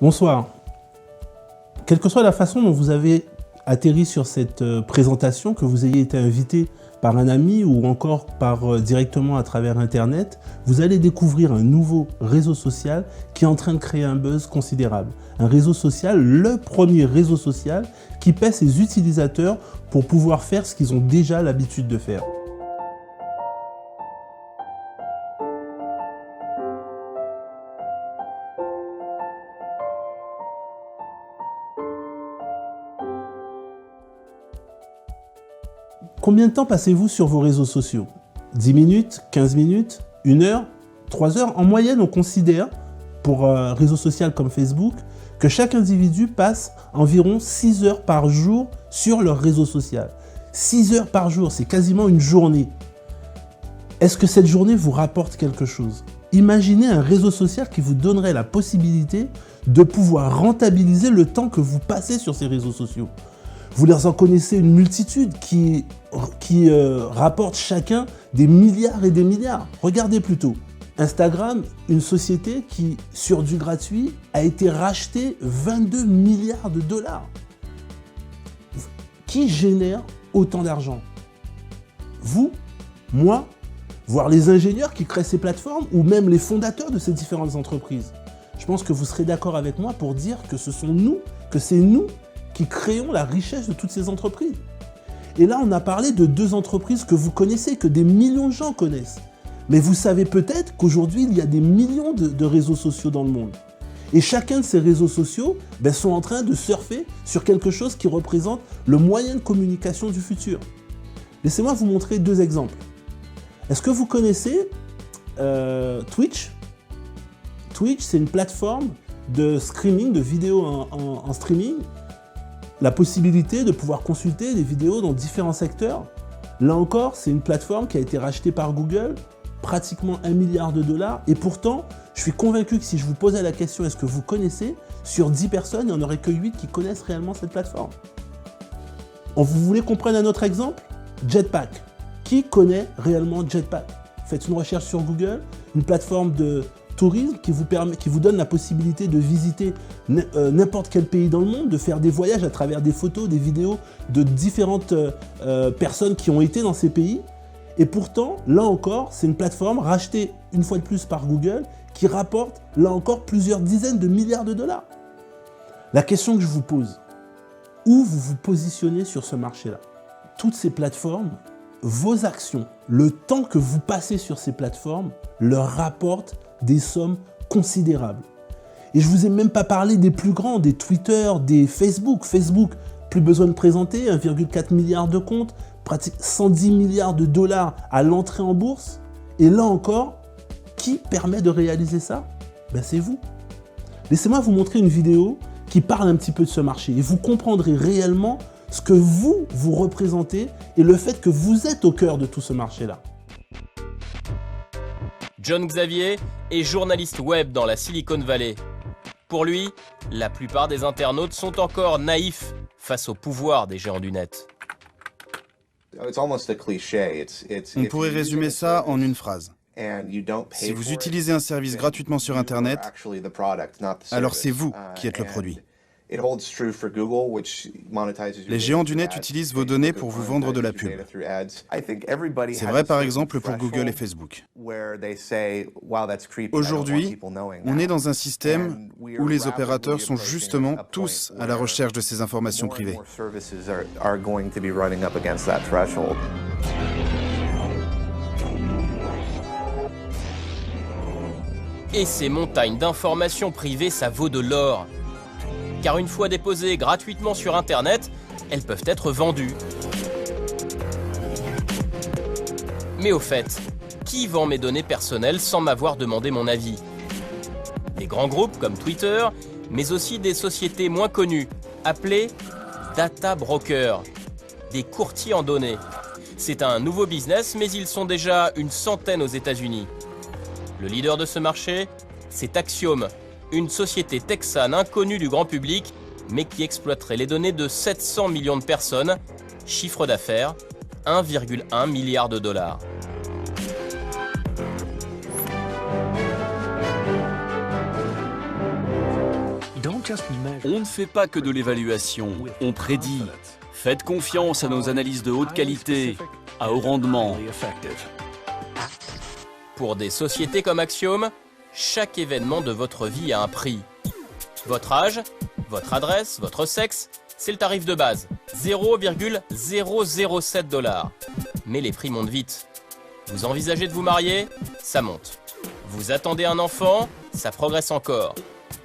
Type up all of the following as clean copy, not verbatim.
Bonsoir. Quelle que soit la façon dont vous avez atterri sur cette présentation, que vous ayez été invité par un ami ou encore directement à travers Internet, vous allez découvrir un nouveau réseau social qui est en train de créer un buzz considérable. Un réseau social, le premier réseau social qui paie ses utilisateurs pour pouvoir faire ce qu'ils ont déjà l'habitude de faire. Combien de temps passez-vous sur vos réseaux sociaux? 10 minutes, 15 minutes, 1 heure, 3 heures? En moyenne, on considère, pour un réseau social comme Facebook, que chaque individu passe environ 6 heures par jour sur leur réseau social. 6 heures par jour, c'est quasiment une journée. Est-ce que cette journée vous rapporte quelque chose? Imaginez un réseau social qui vous donnerait la possibilité de pouvoir rentabiliser le temps que vous passez sur ces réseaux sociaux. Vous en connaissez une multitude qui rapporte chacun des milliards et des milliards. Regardez plutôt. Instagram, une société qui, sur du gratuit, a été rachetée 22 milliards de dollars. Qui génère autant d'argent? Vous, moi, voire les ingénieurs qui créent ces plateformes ou même les fondateurs de ces différentes entreprises. Je pense que vous serez d'accord avec moi pour dire que c'est nous qui créons la richesse de toutes ces entreprises. Et là, on a parlé de 2 entreprises que vous connaissez, que des millions de gens connaissent. Mais vous savez peut-être qu'aujourd'hui, il y a des millions de réseaux sociaux dans le monde. Et chacun de ces réseaux sociaux sont en train de surfer sur quelque chose qui représente le moyen de communication du futur. Laissez-moi vous montrer 2 exemples. Est-ce que vous connaissez Twitch? Twitch, c'est une plateforme de streaming, de vidéos en streaming. La possibilité de pouvoir consulter des vidéos dans différents secteurs. Là encore, c'est une plateforme qui a été rachetée par Google, pratiquement 1 milliard de dollars. Et pourtant, je suis convaincu que si je vous posais la question, est-ce que vous connaissez, sur 10 personnes, il n'y en aurait que 8 qui connaissent réellement cette plateforme. Vous voulez qu'on prenne un autre exemple? Jetpack. Qui connaît réellement Jetpack? Faites une recherche sur Google, une plateforme de tourisme qui vous donne la possibilité de visiter n'importe quel pays dans le monde, de faire des voyages à travers des photos, des vidéos de différentes personnes qui ont été dans ces pays. Et pourtant, là encore, c'est une plateforme rachetée une fois de plus par Google qui rapporte, là encore, plusieurs dizaines de milliards de dollars. La question que je vous pose, où vous vous positionnez sur ce marché-là? Toutes ces plateformes, vos actions, le temps que vous passez sur ces plateformes, leur rapportent des sommes considérables. Et je ne vous ai même pas parlé des plus grands, des Twitter, des Facebook. Facebook, plus besoin de présenter, 1,4 milliard de comptes, pratiquement 110 milliards de dollars à l'entrée en bourse. Et là encore, qui permet de réaliser ça? C'est vous. Laissez-moi vous montrer une vidéo qui parle un petit peu de ce marché et vous comprendrez réellement ce que vous représentez et le fait que vous êtes au cœur de tout ce marché-là. John Xavier est journaliste web dans la Silicon Valley. Pour lui, la plupart des internautes sont encore naïfs face au pouvoir des géants du net. On pourrait résumer ça en une phrase. Si vous utilisez un service gratuitement sur Internet, alors c'est vous qui êtes le produit. Les géants du net utilisent vos données pour vous vendre de la pub. C'est vrai par exemple pour Google et Facebook. Aujourd'hui, on est dans un système où les opérateurs sont justement tous à la recherche de ces informations privées. Et ces montagnes d'informations privées, ça vaut de l'or. Car une fois déposées gratuitement sur Internet, elles peuvent être vendues. Mais au fait, qui vend mes données personnelles sans m'avoir demandé mon avis? Des grands groupes comme Twitter, mais aussi des sociétés moins connues, appelées data brokers, des courtiers en données. C'est un nouveau business, mais ils sont déjà une centaine aux États-Unis. Le leader de ce marché, c'est Axiom, une société texane inconnue du grand public, mais qui exploiterait les données de 700 millions de personnes, chiffre d'affaires 1,1 milliard de dollars. On ne fait pas que de l'évaluation, on prédit. Faites confiance à nos analyses de haute qualité, à haut rendement. Pour des sociétés comme Axiom, chaque événement de votre vie a un prix. Votre âge, votre adresse, votre sexe, c'est le tarif de base, 0,007 $. Mais les prix montent vite. Vous envisagez de vous marier, ça monte. Vous attendez un enfant, ça progresse encore.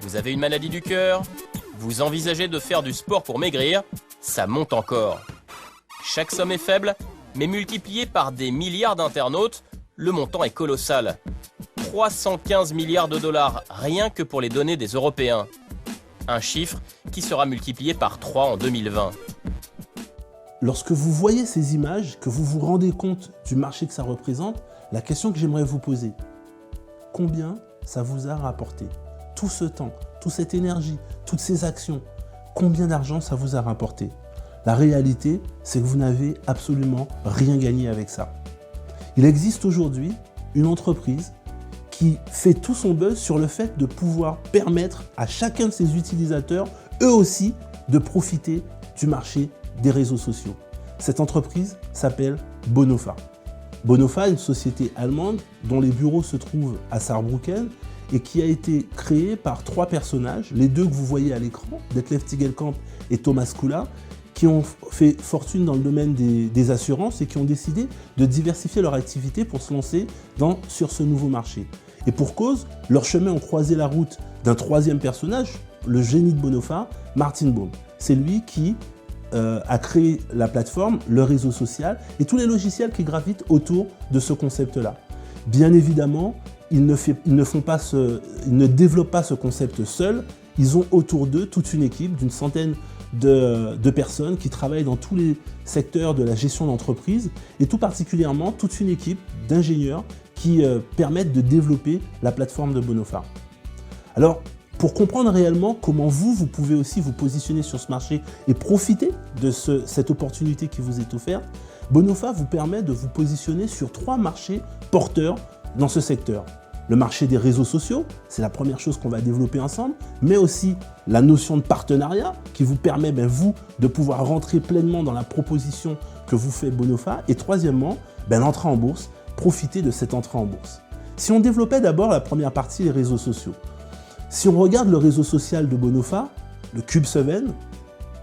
Vous avez une maladie du cœur, vous envisagez de faire du sport pour maigrir, ça monte encore. Chaque somme est faible, mais multipliée par des milliards d'internautes, le montant est colossal. 315 milliards de dollars rien que pour les données des Européens. Un chiffre qui sera multiplié par 3 en 2020. Lorsque vous voyez ces images, que vous vous rendez compte du marché que ça représente, la question que j'aimerais vous poser, combien ça vous a rapporté ? Tout ce temps, toute cette énergie, toutes ces actions, combien d'argent ça vous a rapporté ? La réalité, c'est que vous n'avez absolument rien gagné avec ça. Il existe aujourd'hui une entreprise qui fait tout son buzz sur le fait de pouvoir permettre à chacun de ses utilisateurs, eux aussi, de profiter du marché des réseaux sociaux. Cette entreprise s'appelle Bonofa. Bonofa est une société allemande dont les bureaux se trouvent à Saarbrücken et qui a été créée par 3 personnages, les 2 que vous voyez à l'écran, Detlef Tigelkamp et Thomas Kula, qui ont fait fortune dans le domaine des assurances et qui ont décidé de diversifier leur activité pour se lancer sur ce nouveau marché. Et pour cause, leurs chemins ont croisé la route d'un 3e personnage, le génie de Bonofa, Martin Baum. C'est lui qui a créé la plateforme, le réseau social et tous les logiciels qui gravitent autour de ce concept-là. Bien évidemment, ils ne développent pas ce concept seuls, ils ont autour d'eux toute une équipe d'une centaine de personnes qui travaillent dans tous les secteurs de la gestion d'entreprise et tout particulièrement toute une équipe d'ingénieurs qui permettent de développer la plateforme de Bonofa. Alors, pour comprendre réellement comment vous pouvez aussi vous positionner sur ce marché et profiter de cette opportunité qui vous est offerte, Bonofa vous permet de vous positionner sur 3 marchés porteurs dans ce secteur. Le marché des réseaux sociaux, c'est la première chose qu'on va développer ensemble, mais aussi la notion de partenariat qui vous permet, vous, de pouvoir rentrer pleinement dans la proposition que vous fait Bonofa. Et troisièmement, l'entrée en bourse, profiter de cette entrée en bourse. Si on développait d'abord la première partie, les réseaux sociaux. Si on regarde le réseau social de Bonofa, le Cube7,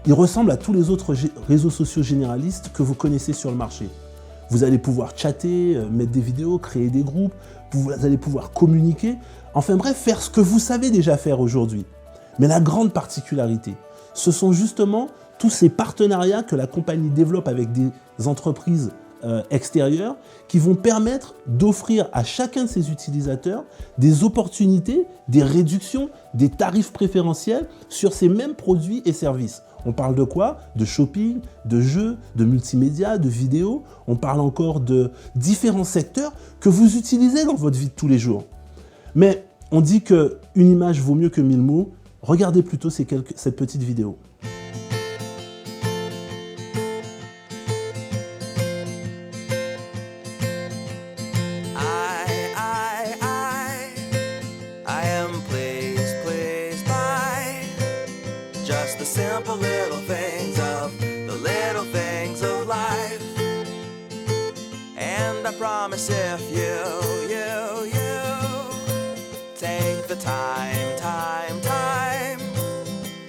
il ressemble à tous les autres réseaux sociaux généralistes que vous connaissez sur le marché. Vous allez pouvoir chatter, mettre des vidéos, créer des groupes, vous allez pouvoir communiquer, enfin bref, faire ce que vous savez déjà faire aujourd'hui. Mais la grande particularité, ce sont justement tous ces partenariats que la compagnie développe avec des entreprises extérieures qui vont permettre d'offrir à chacun de ses utilisateurs des opportunités, des réductions, des tarifs préférentiels sur ces mêmes produits et services. On parle de quoi ? De shopping, de jeux, de multimédia, de vidéos. On parle encore de différents secteurs que vous utilisez dans votre vie de tous les jours. Mais on dit qu'une image vaut mieux que 1000 mots. Regardez plutôt cette petite vidéo. Promise if you take the time,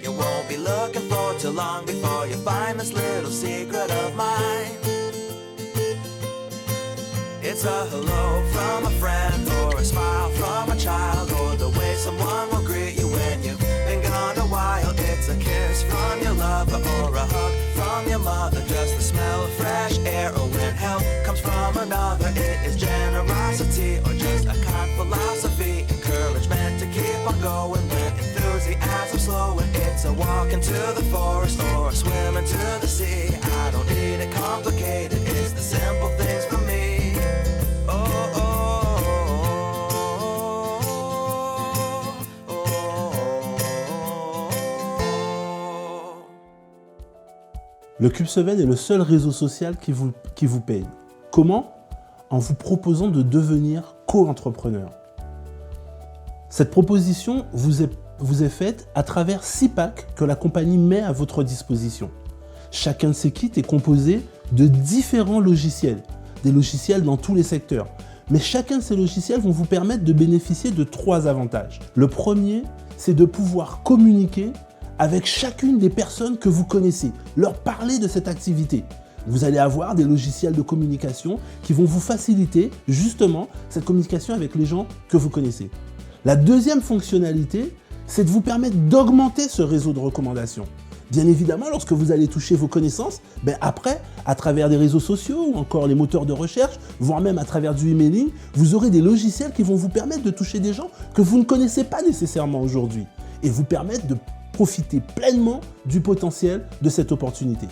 you won't be looking for too long before you find this little secret of mine. It's a hello from a friend, or a smile from a child, or the way someone will greet you when you've been gone a while. It's a kiss from your lover, or a hug from your mother, just the smell of fresh air, or when help comes from another. It is generosity, or just a kind philosophy, encouragement to keep on going when enthusiasm's slowing. It's a walk into the forest, or a swim into the sea. I don't need it complicated, it's the simple things for me. Le Cube7 est le seul réseau social qui vous paye. Comment ? En vous proposant de devenir co-entrepreneur. Cette proposition vous est vous est faite à travers 6 packs que la compagnie met à votre disposition. Chacun de ces kits est composé de différents logiciels, des logiciels dans tous les secteurs. Mais chacun de ces logiciels vont vous permettre de bénéficier de 3 avantages. Le premier, c'est de pouvoir communiquer avec chacune des personnes que vous connaissez, leur parler de cette activité. Vous allez avoir des logiciels de communication qui vont vous faciliter justement cette communication avec les gens que vous connaissez. La deuxième fonctionnalité, c'est de vous permettre d'augmenter ce réseau de recommandations. Bien évidemment, lorsque vous allez toucher vos connaissances, après, à travers des réseaux sociaux ou encore les moteurs de recherche, voire même à travers du emailing, vous aurez des logiciels qui vont vous permettre de toucher des gens que vous ne connaissez pas nécessairement aujourd'hui et vous permettre de profiter pleinement du potentiel de cette opportunité.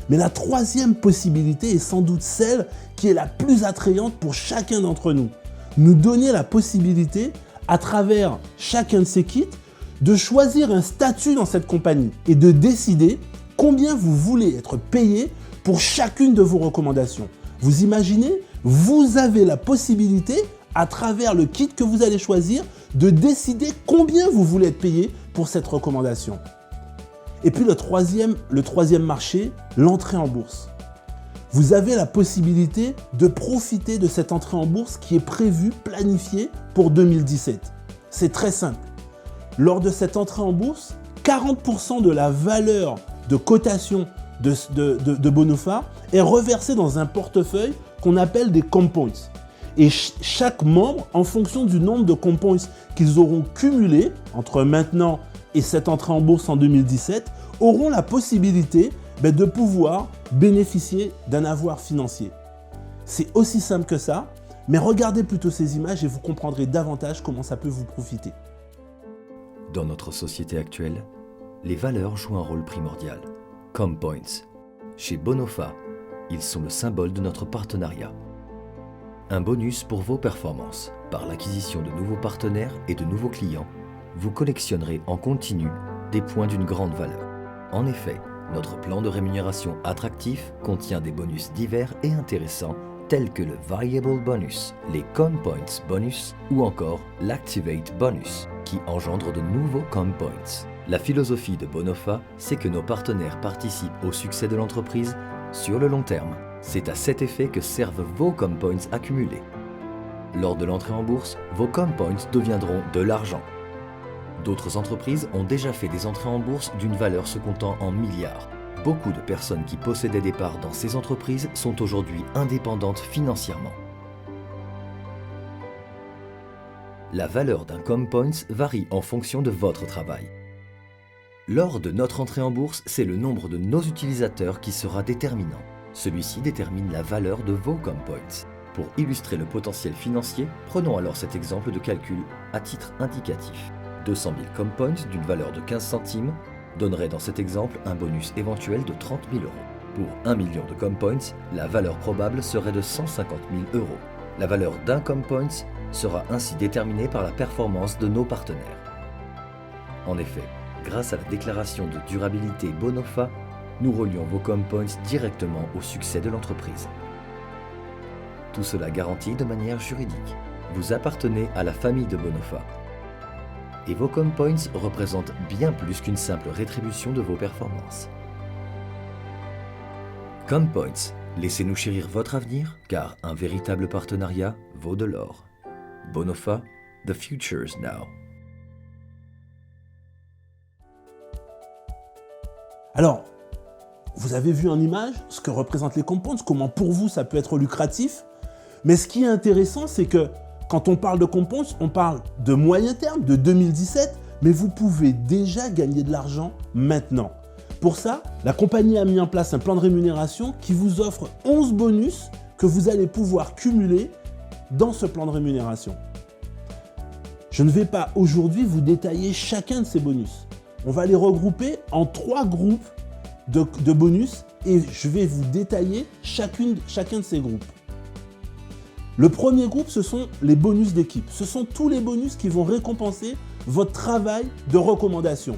Mais la troisième possibilité est sans doute celle qui est la plus attrayante pour chacun d'entre nous. Nous donner la possibilité, à travers chacun de ces kits, de choisir un statut dans cette compagnie et de décider combien vous voulez être payé pour chacune de vos recommandations. Vous imaginez, vous avez la possibilité, à travers le kit que vous allez choisir, de décider combien vous voulez être payé pour cette recommandation. Et puis le troisième marché, l'entrée en bourse. Vous avez la possibilité de profiter de cette entrée en bourse qui est prévue, planifiée pour 2017. C'est très simple. Lors de cette entrée en bourse, 40% de la valeur de cotation de Bonofa est reversée dans un portefeuille qu'on appelle des Compoints. Et chaque membre, en fonction du nombre de Compoints qu'ils auront cumulés entre maintenant et cette entrée en bourse en 2017, auront la possibilité de pouvoir bénéficier d'un avoir financier. C'est aussi simple que ça, mais regardez plutôt ces images et vous comprendrez davantage comment ça peut vous profiter. Dans notre société actuelle, les valeurs jouent un rôle primordial. Compoints. Chez Bonofa, ils sont le symbole de notre partenariat. Un bonus pour vos performances. Par l'acquisition de nouveaux partenaires et de nouveaux clients, vous collectionnerez en continu des points d'une grande valeur. En effet, notre plan de rémunération attractif contient des bonus divers et intéressants tels que le Variable Bonus, les Compoints Bonus ou encore l'Activate Bonus, qui engendre de nouveaux Compoints. La philosophie de Bonofa, c'est que nos partenaires participent au succès de l'entreprise sur le long terme. C'est à cet effet que servent vos Compoints accumulés. Lors de l'entrée en bourse, vos Compoints deviendront de l'argent. D'autres entreprises ont déjà fait des entrées en bourse d'une valeur se comptant en milliards. Beaucoup de personnes qui possédaient des parts dans ces entreprises sont aujourd'hui indépendantes financièrement. La valeur d'un Compoints varie en fonction de votre travail. Lors de notre entrée en bourse, c'est le nombre de nos utilisateurs qui sera déterminant. Celui-ci détermine la valeur de vos Compoints. Pour illustrer le potentiel financier, prenons alors cet exemple de calcul à titre indicatif. 200 000 Compoints d'une valeur de 15 centimes donnerait dans cet exemple un bonus éventuel de 30 000 €. Pour 1 million de Compoints, la valeur probable serait de 150 000 €. La valeur d'un Compoints sera ainsi déterminée par la performance de nos partenaires. En effet, grâce à la déclaration de durabilité Bonofa, nous relions vos Compoints directement au succès de l'entreprise. Tout cela garanti de manière juridique. Vous appartenez à la famille de Bonofa. Et vos Compoints représentent bien plus qu'une simple rétribution de vos performances. Compoints, laissez-nous chérir votre avenir, car un véritable partenariat vaut de l'or. Bonofa, the future's now. Alors, vous avez vu en image ce que représentent les Compoints, comment pour vous ça peut être lucratif. Mais ce qui est intéressant, c'est que quand on parle de Compoints, on parle de moyen terme, de 2017, mais vous pouvez déjà gagner de l'argent maintenant. Pour ça, la compagnie a mis en place un plan de rémunération qui vous offre 11 bonus que vous allez pouvoir cumuler dans ce plan de rémunération. Je ne vais pas aujourd'hui vous détailler chacun de ces bonus. On va les regrouper en 3 groupes de bonus et je vais vous détailler chacun de ces groupes. Le premier groupe, ce sont les bonus d'équipe. Ce sont tous les bonus qui vont récompenser votre travail de recommandation.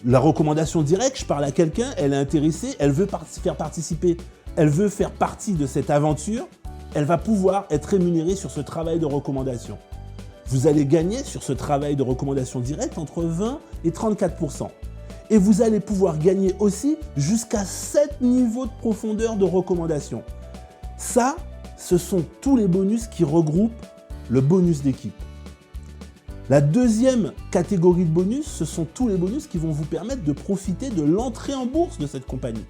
La recommandation directe, je parle à quelqu'un, elle est intéressée, elle veut faire participer, elle veut faire partie de cette aventure, elle va pouvoir être rémunérée sur ce travail de recommandation. vous allez gagner sur ce travail de recommandation directe entre 20 et 34%. Et vous allez pouvoir gagner aussi jusqu'à 7 niveaux de profondeur de recommandation. Ça, ce sont tous les bonus qui regroupent le bonus d'équipe. La deuxième catégorie de bonus, ce sont tous les bonus qui vont vous permettre de profiter de l'entrée en bourse de cette compagnie.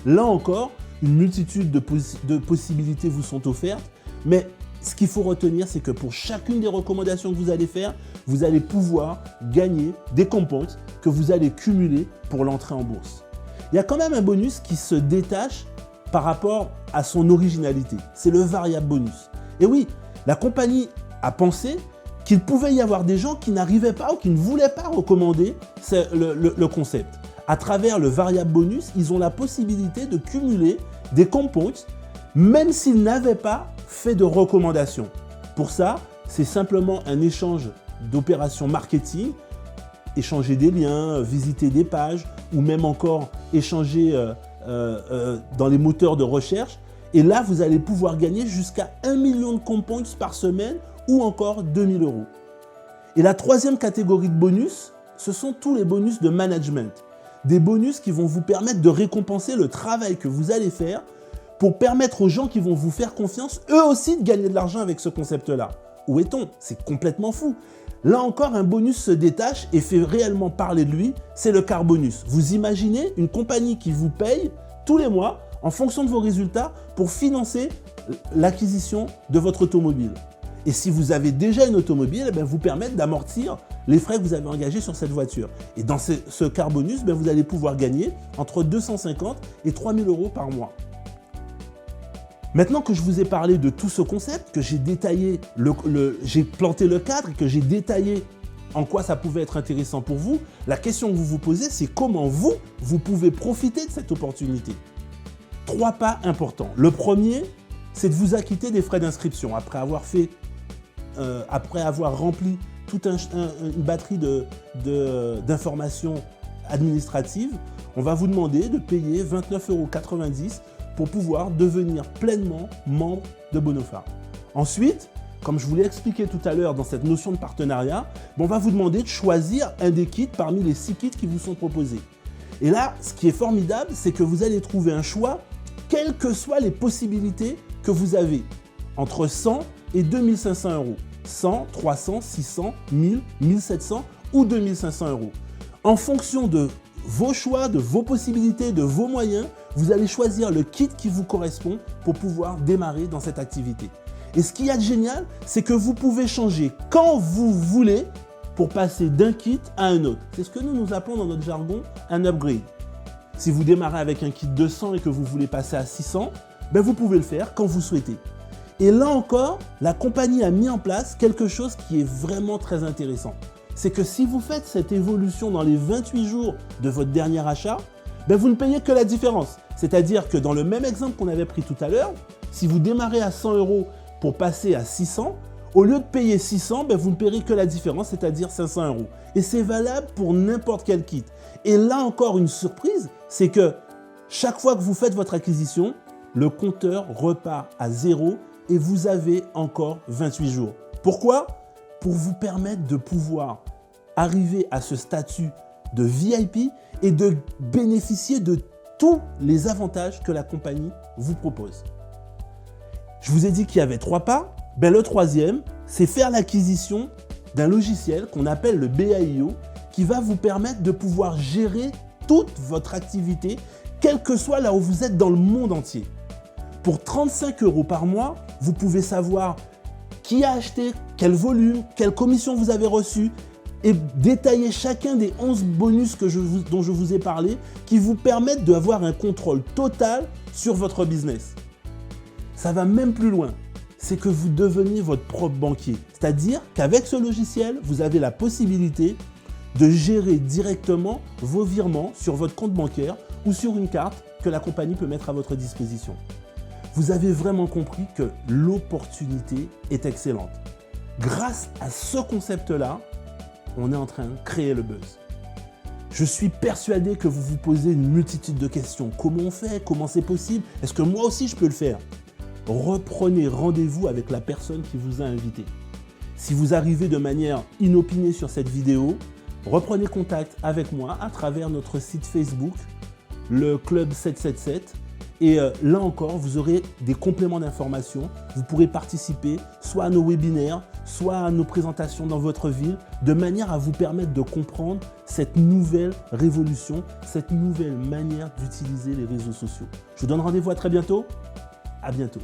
Là encore, une multitude de possibilités vous sont offertes, mais ce qu'il faut retenir, c'est que pour chacune des recommandations que vous allez faire, vous allez pouvoir gagner des compoints que vous allez cumuler pour l'entrée en bourse. Il y a quand même un bonus qui se détache par rapport à son originalité. C'est le variable bonus. Et oui, la compagnie a pensé qu'il pouvait y avoir des gens qui n'arrivaient pas ou qui ne voulaient pas recommander le concept. À travers le variable bonus, ils ont la possibilité de cumuler des compoints, même s'ils n'avaient pas fait de recommandation. Pour ça, c'est simplement un échange d'opérations marketing, échanger des liens, visiter des pages, ou même encore échanger dans les moteurs de recherche. Et là, vous allez pouvoir gagner jusqu'à 1 million de compoints par semaine ou encore 2000 €. Et la troisième catégorie de bonus, ce sont tous les bonus de management. Des bonus qui vont vous permettre de récompenser le travail que vous allez faire pour permettre aux gens qui vont vous faire confiance, eux aussi, de gagner de l'argent avec ce concept-là. Où est-on? C'est complètement fou. Là encore, un bonus se détache et fait réellement parler de lui, c'est le car bonus. Vous imaginez une compagnie qui vous paye tous les mois en fonction de vos résultats pour financer l'acquisition de votre automobile. Et si vous avez déjà une automobile, vous permettre d'amortir les frais que vous avez engagés sur cette voiture. Et dans ce car bonus, vous allez pouvoir gagner entre 250 et 3000 € par mois. Maintenant que je vous ai parlé de tout ce concept, que j'ai détaillé, j'ai planté le cadre et que j'ai détaillé en quoi ça pouvait être intéressant pour vous, la question que vous vous posez, c'est comment vous pouvez profiter de cette opportunité. 3 pas importants. Le premier, c'est de vous acquitter des frais d'inscription après avoir rempli toute une batterie d'informations administratives. On va vous demander de payer 29,90 € pour pouvoir devenir pleinement membre de Bonofa. Ensuite, comme je vous l'ai expliqué tout à l'heure dans cette notion de partenariat, on va vous demander de choisir un des kits parmi les 6 kits qui vous sont proposés. Et là, ce qui est formidable, c'est que vous allez trouver un choix, quelles que soient les possibilités que vous avez, entre 100 et 2500 €. 100, 300, 600, 1000, 1700 ou 2500 €. En fonction de vos choix, de vos possibilités, de vos moyens, vous allez choisir le kit qui vous correspond pour pouvoir démarrer dans cette activité. Et ce qu'il y a de génial, c'est que vous pouvez changer quand vous voulez pour passer d'un kit à un autre. C'est ce que nous appelons dans notre jargon un upgrade. Si vous démarrez avec un kit de 100 et que vous voulez passer à 600, vous pouvez le faire quand vous souhaitez. Et là encore, la compagnie a mis en place quelque chose qui est vraiment très intéressant. C'est que si vous faites cette évolution dans les 28 jours de votre dernier achat, vous ne payez que la différence. C'est-à-dire que dans le même exemple qu'on avait pris tout à l'heure, si vous démarrez à 100 € pour passer à 600, au lieu de payer 600, vous ne payerez que la différence, c'est-à-dire 500 €. Et c'est valable pour n'importe quel kit. Et là encore, une surprise, c'est que chaque fois que vous faites votre acquisition, le compteur repart à 0 et vous avez encore 28 jours. Pourquoi? Pour vous permettre de pouvoir arriver à ce statut de VIP et de bénéficier de tous les avantages que la compagnie vous propose. Je vous ai dit qu'il y avait 3 pas. Le troisième, c'est faire l'acquisition d'un logiciel qu'on appelle le BAIO qui va vous permettre de pouvoir gérer toute votre activité, quel que soit là où vous êtes dans le monde entier. Pour 35 € par mois, vous pouvez savoir qui a acheté, quel volume, quelle commission vous avez reçue et détailler chacun des 11 bonus dont je vous ai parlé qui vous permettent d'avoir un contrôle total sur votre business. Ça va même plus loin, c'est que vous deveniez votre propre banquier. C'est-à-dire qu'avec ce logiciel, vous avez la possibilité de gérer directement vos virements sur votre compte bancaire ou sur une carte que la compagnie peut mettre à votre disposition. Vous avez vraiment compris que l'opportunité est excellente. Grâce à ce concept-là, on est en train de créer le buzz. Je suis persuadé que vous vous posez une multitude de questions. Comment on fait? Comment c'est possible? Est-ce que moi aussi je peux le faire? Reprenez rendez-vous avec la personne qui vous a invité. Si vous arrivez de manière inopinée sur cette vidéo, reprenez contact avec moi à travers notre site Facebook, le Club 777. Et là encore, vous aurez des compléments d'informations. Vous pourrez participer soit à nos webinaires, soit à nos présentations dans votre ville, de manière à vous permettre de comprendre cette nouvelle révolution, cette nouvelle manière d'utiliser les réseaux sociaux. Je vous donne rendez-vous à très bientôt. À bientôt.